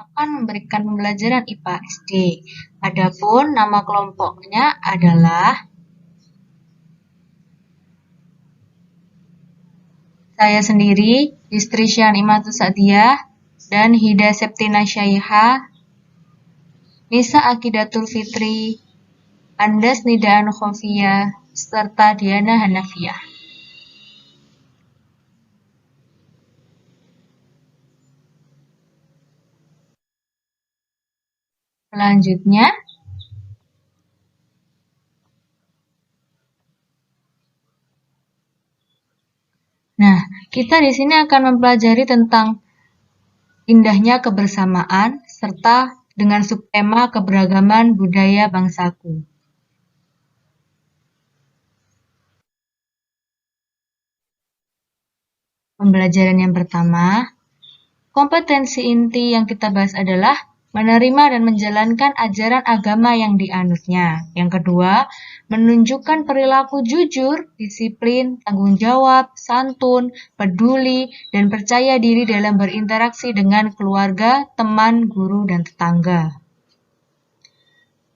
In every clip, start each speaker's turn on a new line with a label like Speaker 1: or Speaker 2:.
Speaker 1: akan memberikan pembelajaran IPA SD. Adapun nama kelompoknya adalah saya sendiri, Yustrisyan Imatus Sa'diyah, dan Hida Septina Syaiha, Nisa Akidatul Fitri, Andas Nidaan Khofiyah, serta Diana Hanafiyah. Selanjutnya, kita di sini akan mempelajari tentang indahnya kebersamaan serta dengan subtema keberagaman budaya bangsaku. Pembelajaran yang pertama, kompetensi inti yang kita bahas adalah menerima dan menjalankan ajaran agama yang dianutnya. Yang kedua, menunjukkan perilaku jujur, disiplin, tanggung jawab, santun, peduli, dan percaya diri dalam berinteraksi dengan keluarga, teman, guru, dan tetangga.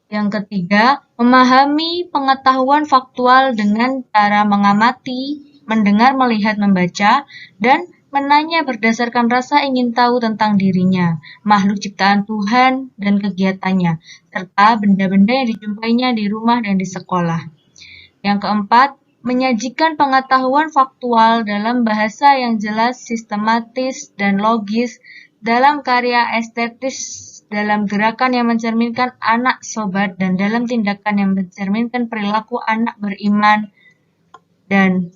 Speaker 1: Yang ketiga, memahami pengetahuan faktual dengan cara mengamati, mendengar, melihat, membaca, dan menanya berdasarkan rasa ingin tahu tentang dirinya, makhluk ciptaan Tuhan dan kegiatannya, serta benda-benda yang dijumpainya di rumah dan di sekolah. Yang keempat, menyajikan pengetahuan faktual dalam bahasa yang jelas, sistematis, dan logis dalam karya estetis, dalam gerakan yang mencerminkan anak sobat, dan dalam tindakan yang mencerminkan perilaku anak beriman dan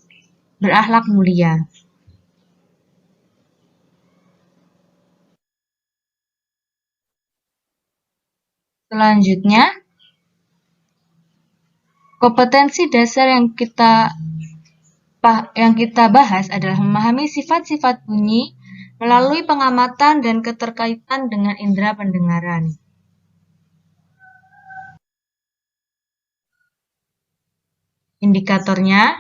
Speaker 1: berakhlak mulia. Selanjutnya, kompetensi dasar yang kita bahas adalah memahami sifat-sifat bunyi melalui pengamatan dan keterkaitan dengan indera pendengaran. Indikatornya,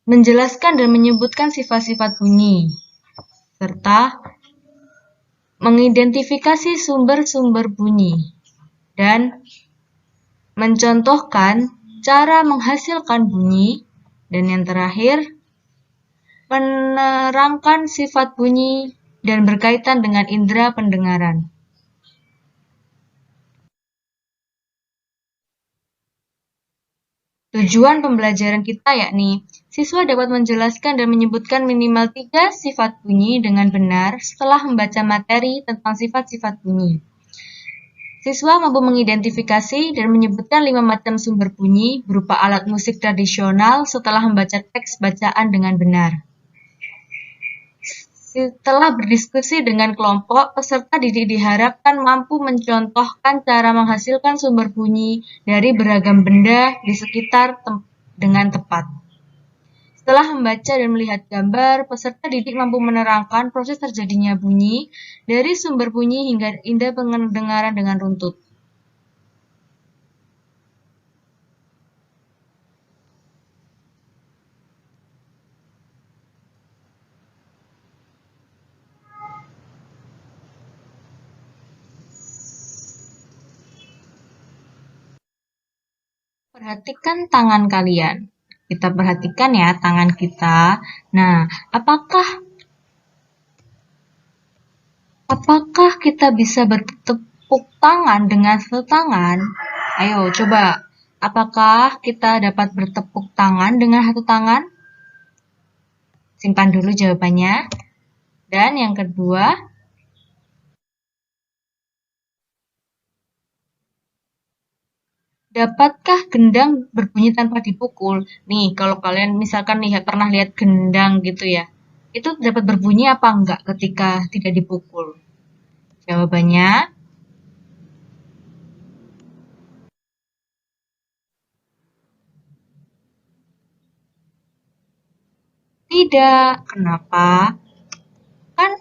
Speaker 1: menjelaskan dan menyebutkan sifat-sifat bunyi, serta mengidentifikasi sumber-sumber bunyi, dan mencontohkan cara menghasilkan bunyi, dan yang terakhir, menerangkan sifat bunyi dan berkaitan dengan indera pendengaran. Tujuan pembelajaran kita yakni siswa dapat menjelaskan dan menyebutkan minimal 3 sifat bunyi dengan benar setelah membaca materi tentang sifat-sifat bunyi. Siswa mampu mengidentifikasi dan menyebutkan 5 macam sumber bunyi berupa alat musik tradisional setelah membaca teks bacaan dengan benar. Setelah berdiskusi dengan kelompok, peserta didik diharapkan mampu mencontohkan cara menghasilkan sumber bunyi dari beragam benda di sekitar dengan tepat. Setelah membaca dan melihat gambar, peserta didik mampu menerangkan proses terjadinya bunyi dari sumber bunyi hingga indera pendengaran dengan runtut. Perhatikan tangan kalian. Kita perhatikan ya tangan kita. Nah, apakah kita bisa bertepuk tangan dengan satu tangan? Ayo coba. Apakah kita dapat bertepuk tangan dengan satu tangan? Simpan dulu jawabannya. Dan yang kedua, dapatkah gendang berbunyi tanpa dipukul? Nih, kalau kalian misalkan pernah lihat gendang gitu ya, itu dapat berbunyi apa enggak ketika tidak dipukul? Jawabannya, tidak. Kenapa? Kan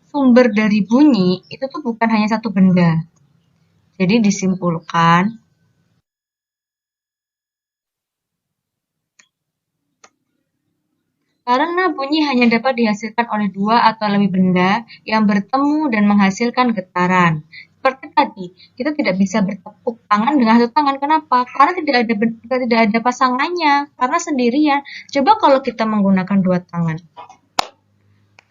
Speaker 1: sumber dari bunyi itu tuh bukan hanya satu benda. Jadi disimpulkan, Karena bunyi hanya dapat dihasilkan oleh dua atau lebih benda yang bertemu dan menghasilkan getaran. Seperti tadi, kita tidak bisa bertepuk tangan dengan satu tangan. Kenapa? Karena tidak ada pasangannya, karena sendirian. Coba kalau kita menggunakan dua tangan,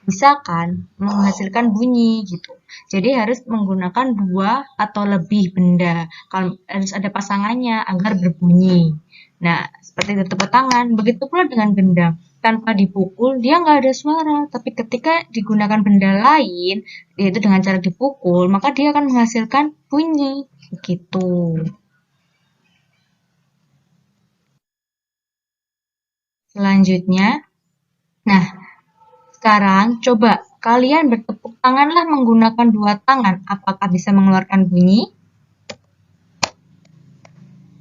Speaker 1: bisa kan menghasilkan bunyi gitu. Jadi harus menggunakan dua atau lebih benda. Kalau harus ada pasangannya agar berbunyi. Nah, seperti itu tepuk tangan. Begitu pula dengan gendang. Tanpa dipukul, dia nggak ada suara. Tapi ketika digunakan benda lain, yaitu dengan cara dipukul, maka dia akan menghasilkan bunyi. Begitu. Selanjutnya, nah, sekarang coba kalian bertepuk tanganlah menggunakan dua tangan. Apakah bisa mengeluarkan bunyi?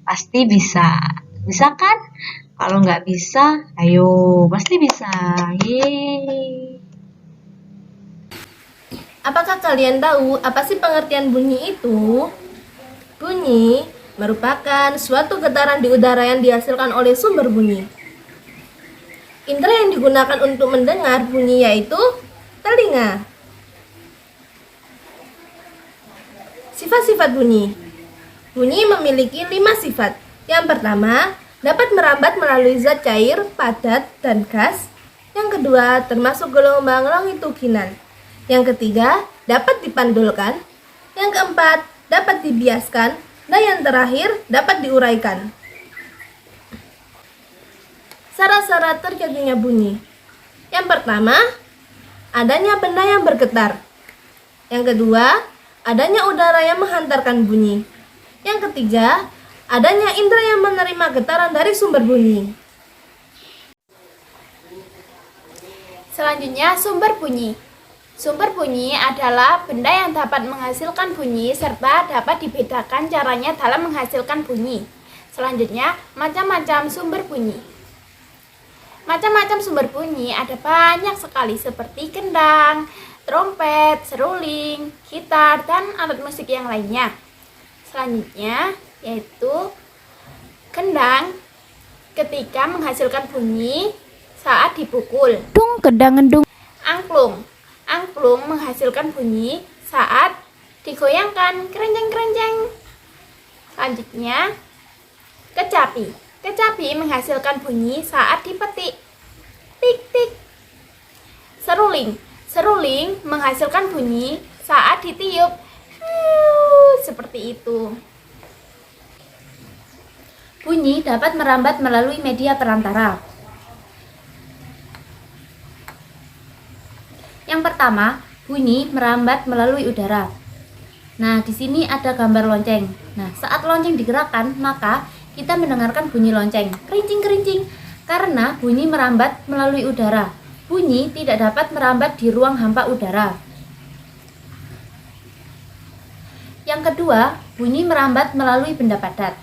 Speaker 1: Pasti bisa. Bisa kan? Kalau nggak bisa, ayo, pasti bisa. Yeay.
Speaker 2: Apakah kalian tahu apa sih pengertian bunyi itu? Bunyi merupakan suatu getaran di udara yang dihasilkan oleh sumber bunyi. Indera yang digunakan untuk mendengar bunyi yaitu telinga. Sifat-sifat bunyi. Bunyi memiliki 5 sifat. Yang pertama, dapat merambat melalui zat cair, padat, dan gas. Yang kedua, termasuk gelombang longitudinal. Yang ketiga, dapat dipantulkan. Yang keempat, dapat dibiaskan. Dan yang terakhir, dapat diuraikan. Syarat-syarat terjadinya bunyi. Yang pertama, adanya benda yang bergetar. Yang kedua, adanya udara yang menghantarkan bunyi. Yang ketiga, adanya indera yang menerima getaran dari sumber bunyi.
Speaker 3: Selanjutnya, sumber bunyi. Sumber bunyi adalah benda yang dapat menghasilkan bunyi serta dapat dibedakan caranya dalam menghasilkan bunyi. Selanjutnya, macam-macam sumber bunyi. Macam-macam sumber bunyi ada banyak sekali seperti gendang, trompet, seruling, gitar, dan alat musik yang lainnya. Selanjutnya yaitu gendang ketika menghasilkan bunyi saat dipukul.
Speaker 4: Dung kedang ngedung.
Speaker 3: Angklung. Angklung menghasilkan bunyi saat digoyangkan kerenceng-kerenceng. Selanjutnya kecapi. Kecapi menghasilkan bunyi saat dipetik. Tik-tik. Seruling. Seruling menghasilkan bunyi saat ditiup. Seperti itu.
Speaker 4: Bunyi dapat merambat melalui media perantara. Yang pertama, bunyi merambat melalui udara. Nah, di sini ada gambar lonceng. Nah, saat lonceng digerakkan, maka kita mendengarkan bunyi lonceng, kerincing-kerincing, karena bunyi merambat melalui udara. Bunyi tidak dapat merambat di ruang hampa udara. Yang kedua, bunyi merambat melalui benda padat.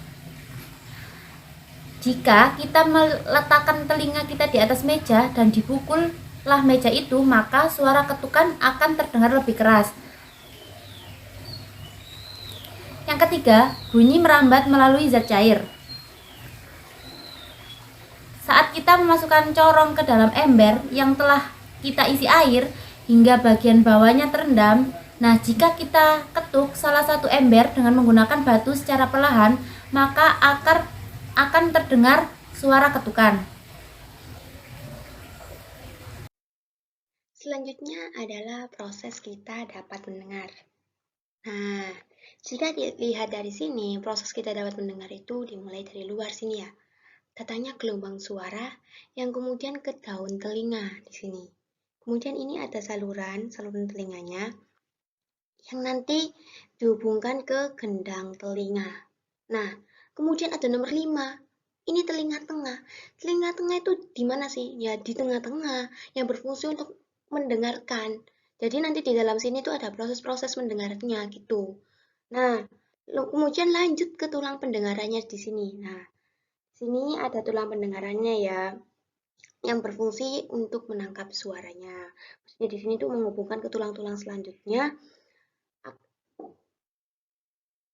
Speaker 4: Jika kita meletakkan telinga kita di atas meja dan dipukullah meja itu, maka suara ketukan akan terdengar lebih keras. Yang ketiga, bunyi merambat melalui zat cair. Saat kita memasukkan corong ke dalam ember yang telah kita isi air hingga bagian bawahnya terendam, nah jika kita ketuk salah satu ember dengan menggunakan batu secara perlahan, maka akan terdengar suara ketukan.
Speaker 5: Selanjutnya adalah proses kita dapat mendengar. Nah, jika dilihat dari sini, proses kita dapat mendengar itu dimulai dari luar sini ya. Datangnya gelombang suara yang kemudian ke daun telinga di sini. Kemudian ini ada saluran telinganya yang nanti dihubungkan ke gendang telinga. Nah, kemudian ada nomor 5. Ini telinga tengah. Telinga tengah itu di mana sih? Ya, di tengah-tengah yang berfungsi untuk mendengarkan. Jadi nanti di dalam sini tuh ada proses-proses mendengarnya gitu. Nah, kemudian lanjut ke tulang pendengarannya di sini. Nah, sini ada tulang pendengarannya ya, yang berfungsi untuk menangkap suaranya. Maksudnya di sini tuh menghubungkan ke tulang-tulang selanjutnya.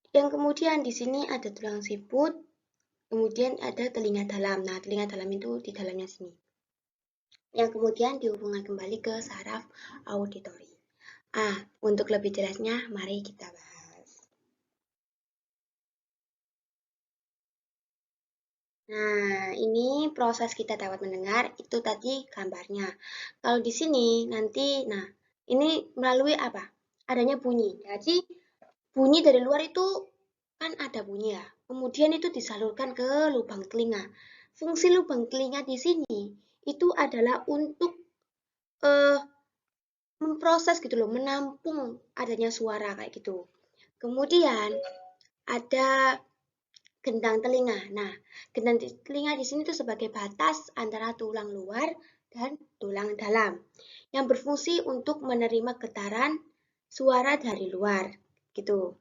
Speaker 5: Yang kemudian di sini ada tulang siput, kemudian ada telinga dalam. Nah, telinga dalam itu di dalamnya sini. yang kemudian dihubungkan kembali ke saraf auditori. Untuk lebih jelasnya, mari kita bahas. Nah, ini proses kita dapat mendengar, itu tadi gambarnya. Kalau di sini nanti, ini melalui apa? Adanya bunyi. Jadi, bunyi dari luar itu kan ada bunyi ya. Kemudian itu disalurkan ke lubang telinga. Fungsi lubang telinga di sini itu adalah untuk memproses gitu loh, menampung adanya suara kayak gitu. Kemudian ada gendang telinga. Nah, gendang telinga di sini tuh sebagai batas antara tulang luar dan tulang dalam yang berfungsi untuk menerima getaran suara dari luar gitu.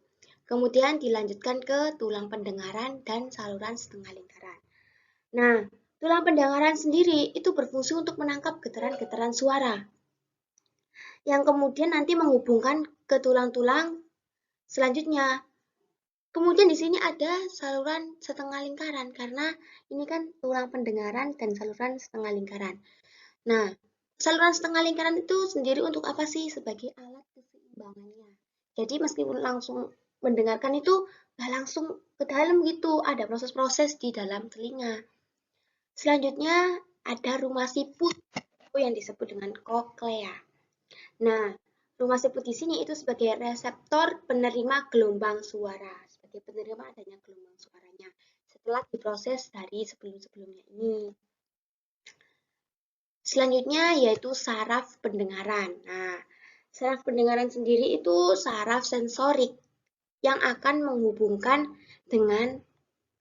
Speaker 5: Kemudian dilanjutkan ke tulang pendengaran dan saluran setengah lingkaran. Nah, tulang pendengaran sendiri itu berfungsi untuk menangkap getaran-getaran suara yang kemudian nanti menghubungkan ke tulang-tulang selanjutnya. Kemudian di sini ada saluran setengah lingkaran karena ini kan tulang pendengaran dan saluran setengah lingkaran. Nah, saluran setengah lingkaran itu sendiri untuk apa sih? Sebagai alat keseimbangannya. Jadi meskipun langsung mendengarkan itu nggak langsung ke dalam gitu, ada proses-proses di dalam telinga. Selanjutnya ada rumah siput yang disebut dengan koklea. Nah, rumah siput di sini itu sebagai reseptor penerima gelombang suara, sebagai penerima adanya gelombang suaranya setelah diproses dari sebelum-sebelumnya ini. Selanjutnya yaitu saraf pendengaran. Nah, saraf pendengaran sendiri itu saraf sensorik yang akan menghubungkan dengan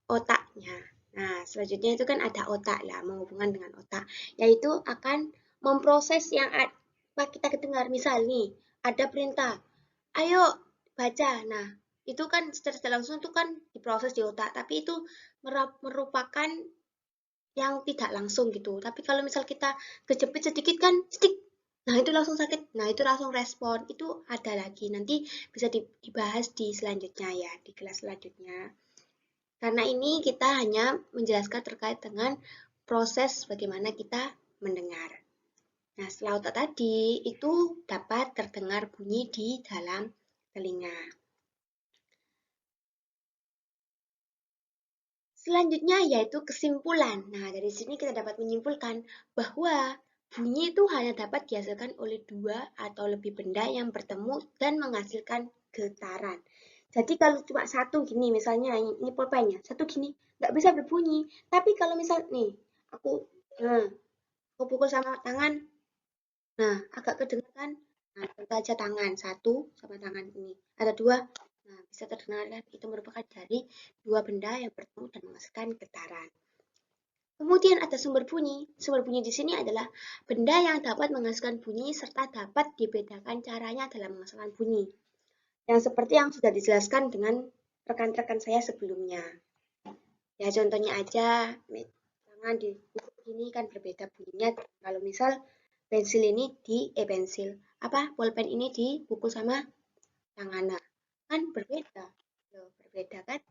Speaker 5: otaknya. Nah, selanjutnya itu kan ada otak lah, menghubungkan dengan otak, yaitu akan memproses yang kita dengar. Misal nih, ada perintah, ayo baca. Nah, itu kan secara langsung itu kan diproses di otak, tapi itu merupakan yang tidak langsung gitu. Tapi kalau misal kita kejepit sedikit kan, stik. Nah, itu langsung sakit. Nah, itu langsung respon. Itu ada lagi. Nanti bisa dibahas di selanjutnya ya, di kelas selanjutnya. Karena ini kita hanya menjelaskan terkait dengan proses bagaimana kita mendengar. Nah, setelah otak tadi, itu dapat terdengar bunyi di dalam telinga. Selanjutnya yaitu kesimpulan. Nah, dari sini kita dapat menyimpulkan bahwa bunyi itu hanya dapat dihasilkan oleh dua atau lebih benda yang bertemu dan menghasilkan getaran. Jadi kalau cuma satu gini, misalnya ini pulpennya, satu gini, nggak bisa berbunyi. Tapi kalau misal nih, aku pukul sama tangan, nah agak kedengaran. Nah, contoh aja tangan, satu sama tangan ini. Ada dua, nah bisa terdengar kan? Itu merupakan dari dua benda yang bertemu dan menghasilkan getaran. Kemudian ada sumber bunyi. Sumber bunyi di sini adalah benda yang dapat menghasilkan bunyi serta dapat dibedakan caranya dalam menghasilkan bunyi. Yang seperti yang sudah dijelaskan dengan rekan-rekan saya sebelumnya. Ya contohnya aja, tangan di ini kan berbeda bunyinya. Kalau misal pensil ini pulpen ini dipukul sama tangan, kan berbeda. Berbeda kan?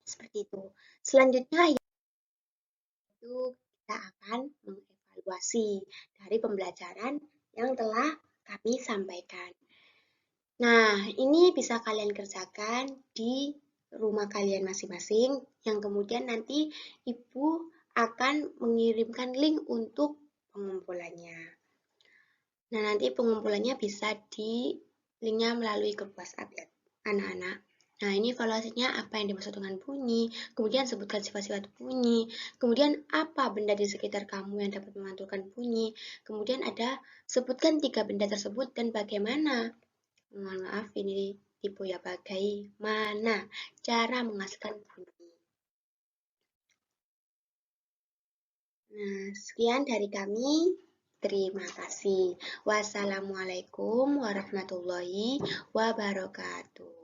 Speaker 5: Seperti itu. Selanjutnya itu kita akan mengevaluasi dari pembelajaran yang telah kami sampaikan. Nah, ini bisa kalian kerjakan di rumah kalian masing-masing, yang kemudian nanti Ibu akan mengirimkan link untuk pengumpulannya. Nah, nanti pengumpulannya bisa di linknya melalui grup WhatsApp ya, anak-anak. Nah, ini evaluasinya apa yang dimaksud dengan bunyi, kemudian sebutkan sifat-sifat bunyi, kemudian apa benda di sekitar kamu yang dapat memantulkan bunyi, kemudian ada sebutkan 3 benda tersebut dan bagaimana. Mohon maaf, ini tipe ya, bagaimana cara menghasilkan bunyi. Nah, sekian dari kami. Terima kasih. Wassalamualaikum warahmatullahi wabarakatuh.